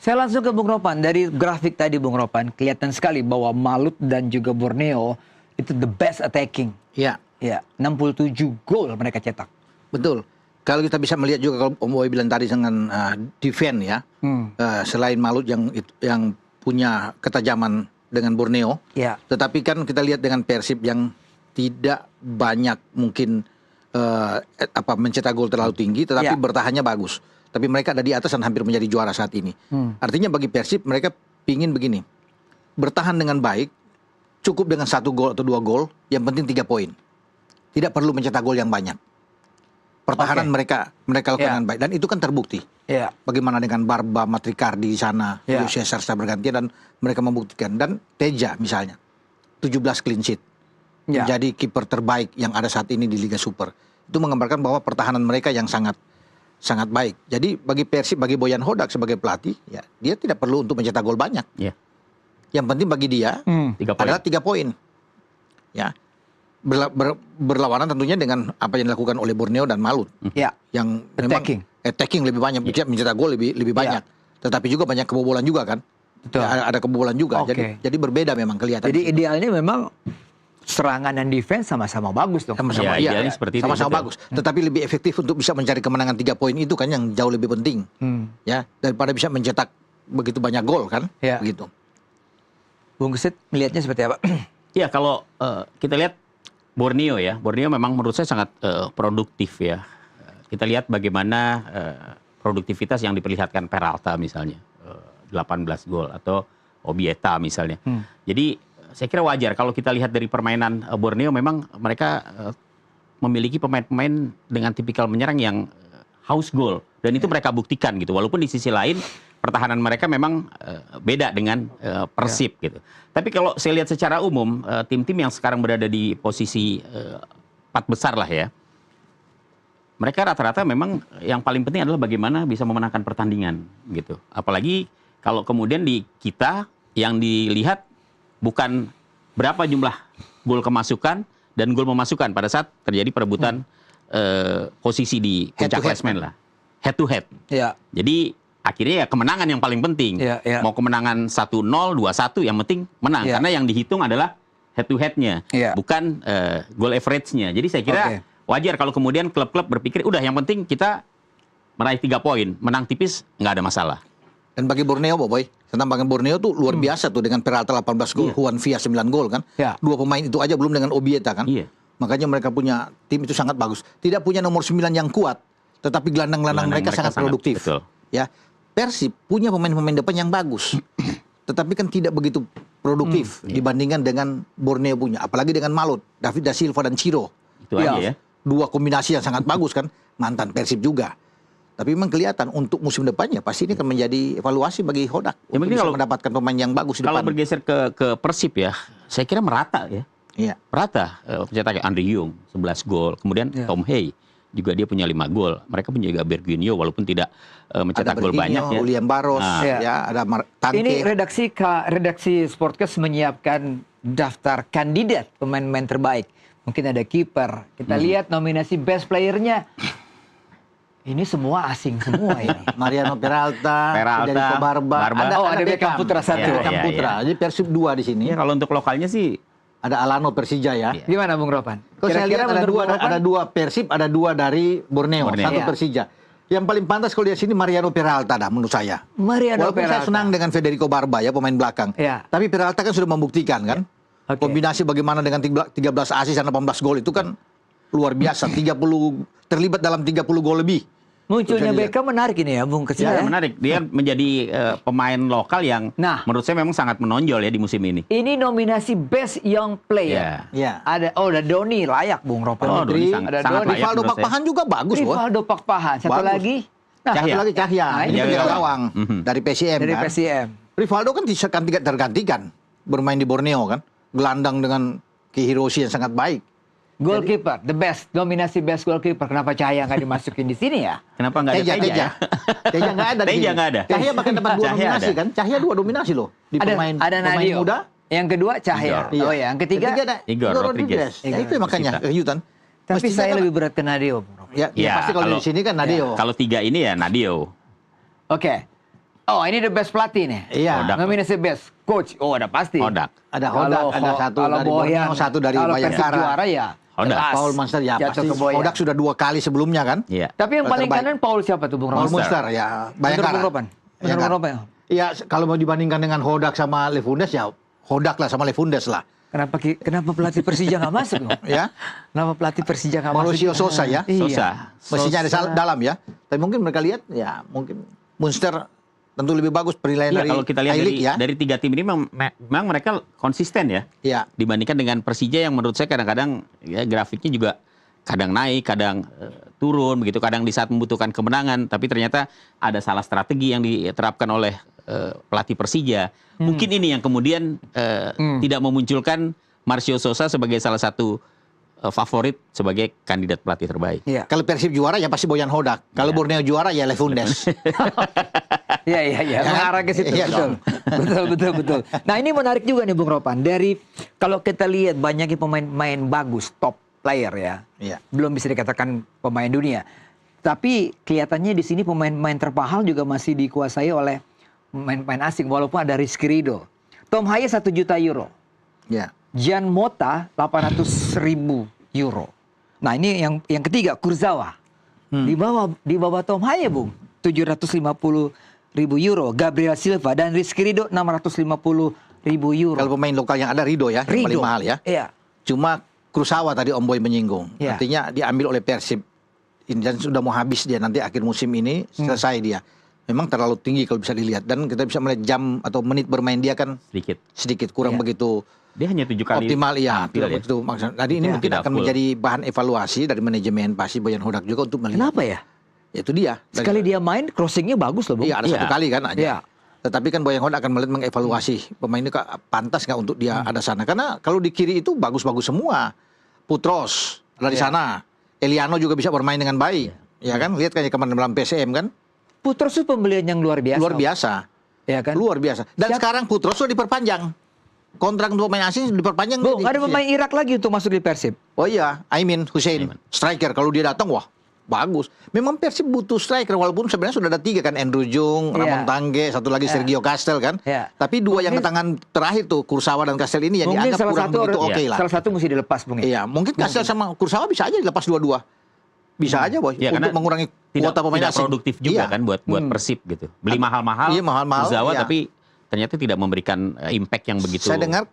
Saya langsung ke Bung Ropan. Dari grafik tadi Bung Ropan, kelihatan sekali bahwa Malut dan juga Borneo itu the best attacking. Iya. Ya, 67 gol mereka cetak. Betul. Kalau kita bisa melihat juga kalau Om Boy bilang tadi dengan defense ya, selain Malut yang punya ketajaman dengan Borneo, tetapi kan kita lihat dengan Persib yang tidak banyak mungkin mencetak gol terlalu tinggi, tetapi bertahannya bagus. Tapi mereka ada di atas dan hampir menjadi juara saat ini. Artinya bagi Persib mereka pingin begini, bertahan dengan baik, cukup dengan 1 gol atau 2 gol, yang penting 3 poin. Tidak perlu mencetak gol yang banyak. Pertahanan mereka lakukan dengan baik dan itu kan terbukti. Bagaimana dengan Barba, Matrikardi di sana, Julio Cesar secara bergantian dan mereka membuktikan. Dan Teja misalnya 17 clean sheet, menjadi kiper terbaik yang ada saat ini di Liga Super. Itu menggambarkan bahwa pertahanan mereka yang sangat baik. Jadi bagi Persib, bagi Boyan Hodak sebagai pelatih, ya dia tidak perlu untuk mencetak gol banyak. Yang penting bagi dia adalah 3 poin. Ya. Berlawanan tentunya dengan apa yang dilakukan oleh Borneo dan Malut. Yang memang attacking lebih banyak, mencetak gol lebih banyak. Tetapi juga banyak kebobolan juga kan. Ya, ada kebobolan juga. Jadi berbeda memang kelihatan. Jadi idealnya memang serangan dan defense sama-sama bagus dong. Sama-sama seperti itu. Sama-sama bagus. Tetapi lebih efektif untuk bisa mencari kemenangan 3 poin itu kan yang jauh lebih penting. Ya, daripada bisa mencetak begitu banyak gol kan. Begitu. Bung Gesit melihatnya seperti apa? Ya, kalau kita lihat Borneo ya, Borneo memang menurut saya sangat produktif ya. Kita lihat bagaimana produktivitas yang diperlihatkan Peralta misalnya, 18 gol, atau Obieta misalnya. Jadi saya kira wajar kalau kita lihat dari permainan Borneo, memang mereka memiliki pemain-pemain dengan tipikal menyerang yang haus gol, dan itu mereka buktikan gitu. Walaupun di sisi lain pertahanan mereka memang beda dengan Persib gitu. Tapi kalau saya lihat secara umum tim-tim yang sekarang berada di posisi 4 besar lah ya, mereka rata-rata memang yang paling penting adalah bagaimana bisa memenangkan pertandingan gitu. Apalagi kalau kemudian di kita yang dilihat bukan berapa jumlah gol kemasukan dan gol memasukkan pada saat terjadi perebutan posisi di puncak klasemen lah. Head to head. Jadi akhirnya ya kemenangan yang paling penting. Mau kemenangan 1-0, 2-1 yang penting menang. Karena yang dihitung adalah head to head-nya, bukan goal average-nya. Jadi saya kira wajar kalau kemudian klub-klub berpikir udah yang penting kita meraih 3 poin, menang tipis nggak ada masalah. Dan bagi Borneo, Boy, tentang bagi Borneo tuh luar biasa tuh dengan Peralta 18 gol, Juan Villa 9 gol kan. 2 pemain itu aja belum dengan Obieta kan. Makanya mereka punya tim itu sangat bagus. Tidak punya nomor 9 yang kuat, tetapi gelandang-gelandang mereka sangat produktif. Ya. Persib punya pemain-pemain depan yang bagus. Tetapi kan tidak begitu produktif dibandingkan dengan Borneo punya, apalagi dengan Malut, David da Silva dan Ciro. Itu aja ya. 2 kombinasi yang sangat bagus kan, mantan Persib juga. Tapi memang kelihatan untuk musim depannya pasti ini akan menjadi evaluasi bagi Hodak untuk bisa mendapatkan pemain yang bagus di depan. Kalau bergeser ke Persib ya, saya kira merata ya. Merata. Pencetaknya Andri Yung 11 gol, kemudian Tom Hey juga dia punya 5 gol. Mereka punya juga Berginio walaupun tidak mencetak gol banyak ya. William Barros, ada Tangke. Ini redaksi Sportcast menyiapkan daftar kandidat pemain-pemain terbaik. Mungkin ada kiper. Kita lihat nominasi best player-nya. Ini semua asing semua ini. Mariano Peralta, Federico Barba. Ada Beckham Putra 1. Beckham Putra. Jadi Persib 2 di sini. Ya, kalau untuk lokalnya sih ada Alano Persija ya. Gimana Bung Ropan? Kalau saya lihat ada 2 Persib, ada 2 dari Borneo. 1 Persija. Yang paling pantas kalau di sini Mariano Peralta dah menurut saya. Walaupun saya senang dengan Federico Barba ya, pemain belakang. Tapi Peralta kan sudah membuktikan kan. Kombinasi bagaimana dengan 13 assist dan 18 gol itu kan luar biasa. 30 terlibat dalam 30 gol lebih. Munculnya Beckham menarik ini ya, Bung Gesit. Ya, menarik. Dia menjadi pemain lokal yang menurut saya memang sangat menonjol ya di musim ini. Ini nominasi Best Young Player. Ada Doni layak, Bung Ropan. Ada Doni. Rivaldo Pakpahan juga bagus loh. Rivaldo Pakpahan. Satu lagi. Satu lagi Cahya. Ini penjaga gawang dari PSM Dari kan. PSM. Rivaldo kan tidak tergantikan bermain di Borneo kan. Gelandang dengan Ki Hiroshi yang sangat baik. Goalkeeper, the best, dominasi best goalkeeper. Kenapa Cahya nggak dimasukin di sini ya? Kenapa nggak ada Teja? Teja nggak ada. Teja nggak ada. Cahya bahkan dapat 2 nominasi kan? Cahya 2 nominasi loh di pemain Nadio muda. Yang kedua Cahya. Oh ya, yang ketiga ada Igor Rodriguez. Itu makanya kejutan. Tapi saya lebih berat ke Nadio. Ya pasti kalau di sini kan Nadio. Kalau 3 ini ya Nadio. Oke. Oh, ini the best pelatih nih. Iya. Hodak. Nominasi best coach. Oh, ada pasti. Hodak. Ada Hodak, ada satu dari Borneo, satu dari Kalau Persib Bayangkara. juara ya. Hodak. jelas. Paul Munster ya Jatuh pasti. ke Boyan. Hodak sudah 2 kali sebelumnya kan. Iya. Tapi yang paling Terbaik. kanan Paul siapa tuh, Bung Paul Roman? Munster ya Bayangkara. Bener, Bung Roman? Bener, Bayangkara. Bung Roman, ya? Iya, kalau mau dibandingkan dengan Hodak sama Lefundes ya Hodak lah sama Lefundes lah. Kenapa pelatih Persija nggak masuk? Bung? Ya. Kenapa pelatih Persija nggak masuk? Mauricio Sosa ya. Iya. Sosa. Mestinya ada dalam ya. Tapi mungkin mereka lihat ya mungkin Munster tentu lebih bagus penilaian Iya, dari kalau kita lihat I-League dari 3 tim ini memang mereka konsisten ya. Iya. Dibandingkan dengan Persija yang menurut saya kadang-kadang ya, grafiknya juga kadang naik, kadang turun begitu, kadang di saat membutuhkan kemenangan, tapi ternyata ada salah strategi yang diterapkan oleh pelatih Persija. Mungkin ini yang kemudian tidak memunculkan Marcio Sosa sebagai salah satu favorit sebagai kandidat pelatih terbaik. Iya. Kalau Persib juara ya pasti Boyan Hodak. Kalau Iya. Borneo juara ya Lefundes. Iya. Mengarah ke situ. Iya Betul. Betul. Nah, ini menarik juga nih Bung Ropan. Dari kalau kita lihat banyaknya pemain-pemain bagus, top player ya. Iya. Belum bisa dikatakan pemain dunia. Tapi kelihatannya di sini pemain-pemain terpahal juga masih dikuasai oleh pemain-pemain asing walaupun ada Rizky Ridho. Tom Haye 1 juta euro. Ya. Jan Mota 800.000 euro. Nah, ini yang ketiga Kurzawa. Di bawah Tom Haye, Bung. 750.000 euro. Gabriel Silva dan Rizky Ridho 650.000 euro. Kalau pemain lokal yang ada Ridho ya, yang paling mahal ya. Iya. Cuma Kurzawa tadi Om Boy menyinggung. Iya. Artinya diambil oleh Persib. Dan sudah mau habis dia nanti akhir musim ini selesai dia. Memang terlalu tinggi kalau bisa dilihat dan kita bisa melihat jam atau menit bermain dia kan sedikit kurang Iya. begitu Dia hanya 7 kali optimal ya. tampil Tidak ya. begitu maksudnya. Tadi ini Iya. mungkin Tidak akan full. menjadi bahan evaluasi dari manajemen pasti Boyan Hodak juga untuk melihat. Kenapa ya? Itu dia. Sekali dia main crossingnya bagus loh, Bung. Iya, ada satu kali kan aja. Iya. Tetapi kan Boyan Hodak akan melihat mengevaluasi pemain ini pantas nggak untuk dia ada sana. Karena kalau di kiri itu bagus-bagus semua. Putros dari sana. Eliano juga bisa bermain dengan baik. Ya kan? Lihat kayak kemarin dalam PSM kan. Putros itu pembelian yang luar biasa. Luar biasa. Ya kan? Luar biasa. Dan sekarang Putros sudah diperpanjang. Kontrak untuk pemain asing diperpanjang. Bung, ada pemain Irak lagi untuk masuk di Persib. Oh iya, Aimin Hussein. Striker kalau dia datang wah bagus. Memang Persib butuh striker walaupun sebenarnya sudah ada 3 kan, Andrew Jung, Ramon Tangge, satu lagi Sergio Castel kan. Iya. Tapi 2 yang ke tangan terakhir tuh Kurzawa dan Castel ini yang Mungkin dianggap kurang begitu oke lah. Salah satu mesti dilepas, Bung. Iya, mungkin Castel sama Kurzawa bisa aja dilepas dua-dua. Bisa aja boy Ya, untuk karena mengurangi kuota pemain tidak asing. produktif juga Iya. kan buat Persib gitu. Beli mahal-mahal, Iya, mahal-mahal, Kurzawa, iya. tapi ternyata tidak memberikan impact yang begitu. Saya dengar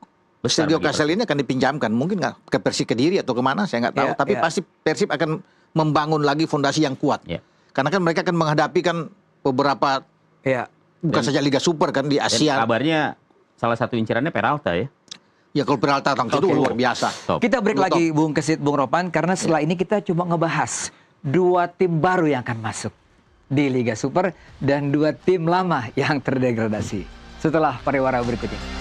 besar Sergio bagi Castel ini akan dipinjamkan, mungkin nggak ke Persib Kediri atau kemana, saya nggak tahu. Iya, Tapi iya. pasti Persib akan membangun lagi fondasi yang kuat. Iya. Karena kan mereka akan menghadapi kan beberapa Iya. bukan saja Liga Super kan di Dan Asia. kabarnya salah satu incerannya Peralta ya. Ya kalau Peralta itu luar biasa. Top. Kita break Top. lagi Bung Kesit, Bung Ropan, karena setelah ini kita cuma ngebahas 2 tim baru yang akan masuk di Liga Super dan 2 tim lama yang terdegradasi. Setelah pariwara berikut ini.